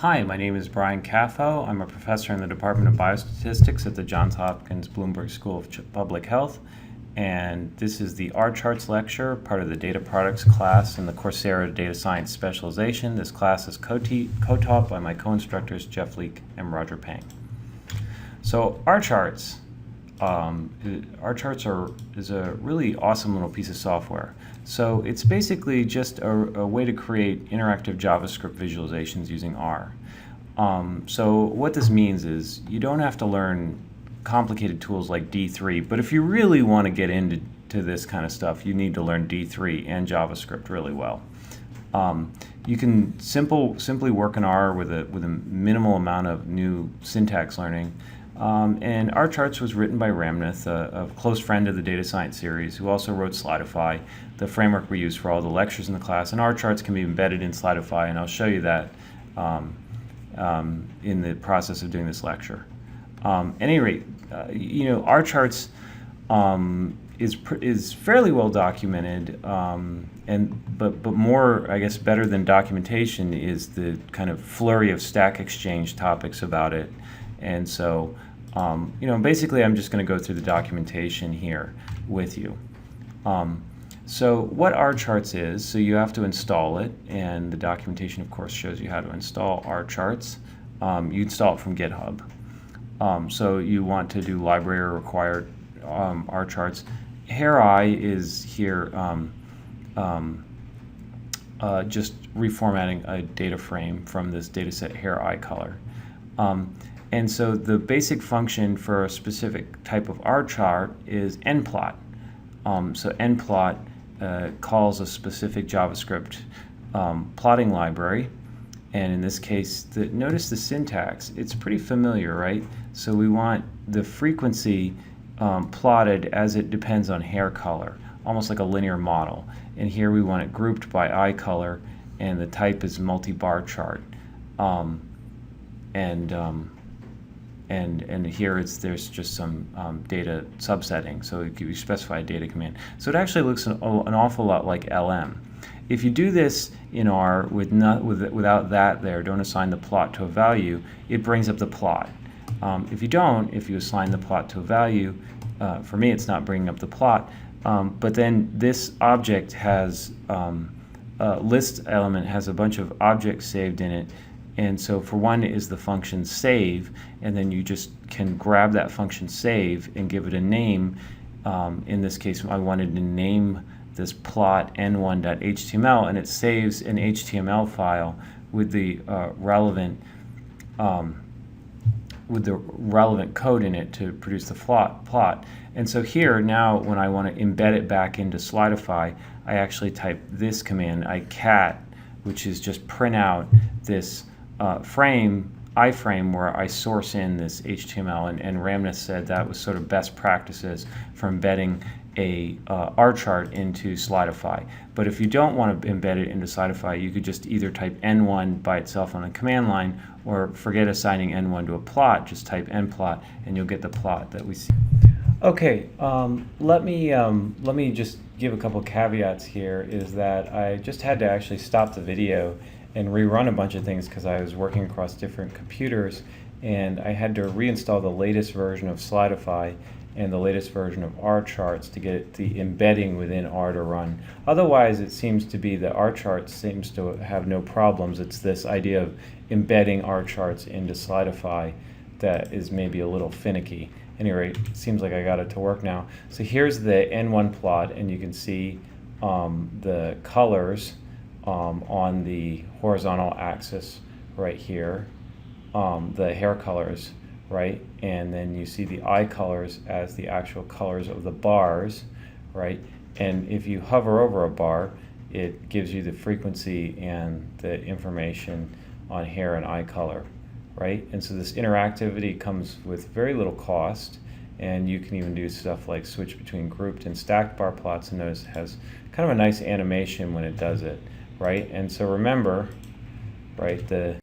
Hi, my name is Brian Caffo. I'm a professor in the Department of Biostatistics at the Johns Hopkins Bloomberg School of Public Health, and this is the rCharts lecture, part of the Data Products class in the Coursera Data Science Specialization. This class is co-taught by my co-instructors Jeff Leake and Roger Pang. So rCharts. Is a really awesome little piece of software. So it's basically just a way to create interactive JavaScript visualizations using R. So what this means is you don't have to learn complicated tools like D3, but if you really want to get into this kind of stuff, you need to learn D3 and JavaScript really well. You can simply work in R with a minimal amount of new syntax learning. And rCharts was written by Ramnath, a close friend of the data science series, who also wrote Slidify, the framework we use for all the lectures in the class. And rCharts can be embedded in Slidify, and I'll show you that in the process of doing this lecture. At any rate, rCharts is fairly well documented, but more, I guess, better than documentation is the kind of flurry of Stack Exchange topics about it. And so, basically I'm just going to go through the documentation here with you. So what rCharts is, so you have to install it, and the documentation of course shows you how to install rCharts. You install it from GitHub. So you want to do library required rCharts. rI is here just reformatting a data frame from this dataset rI color. And so the basic function for a specific type of rChart is nplot. So nplot calls a specific JavaScript plotting library. And in this case, notice the syntax. It's pretty familiar, right? So we want the frequency plotted as it depends on hair color, almost like a linear model. And here we want it grouped by eye color, and the type is multi-bar chart. And here there's just some data subsetting, so you specify a data command. So it actually looks an awful lot like LM. If you do this in R without that there, don't assign the plot to a value, it brings up the plot. If you assign the plot to a value, for me it's not bringing up the plot, but then this object has, list element has a bunch of objects saved in it. And so for one is the function save, and then you just can grab that function save and give it a name. In this case, I wanted to name this plot n1.html, and it saves an HTML file with the relevant code in it to produce the plot. And so here now, when I want to embed it back into Slidify, I actually type this command, icat, which is just print out this iframe where I source in this HTML, and Ramnath said that was sort of best practices for embedding a rChart into Slidify. But if you don't want to embed it into Slidify, you could just either type n1 by itself on a command line, or forget assigning n1 to a plot, just type nplot, and you'll get the plot that we see. Okay, let me just give a couple caveats here. Is that I just had to actually stop the video and rerun a bunch of things because I was working across different computers, and I had to reinstall the latest version of Slidify and the latest version of rCharts to get the embedding within R to run. Otherwise, it seems to be that rCharts seems to have no problems. It's this idea of embedding rCharts into Slidify that is maybe a little finicky. At any rate, it seems like I got it to work now. So here's the N1 plot, and you can see the colors on the horizontal axis right here, the hair colors, right? And then you see the eye colors as the actual colors of the bars, right? And if you hover over a bar, it gives you the frequency and the information on hair and eye color, right? And so this interactivity comes with very little cost, and you can even do stuff like switch between grouped and stacked bar plots, and notice it has kind of a nice animation when it does it, right? And so remember, right, the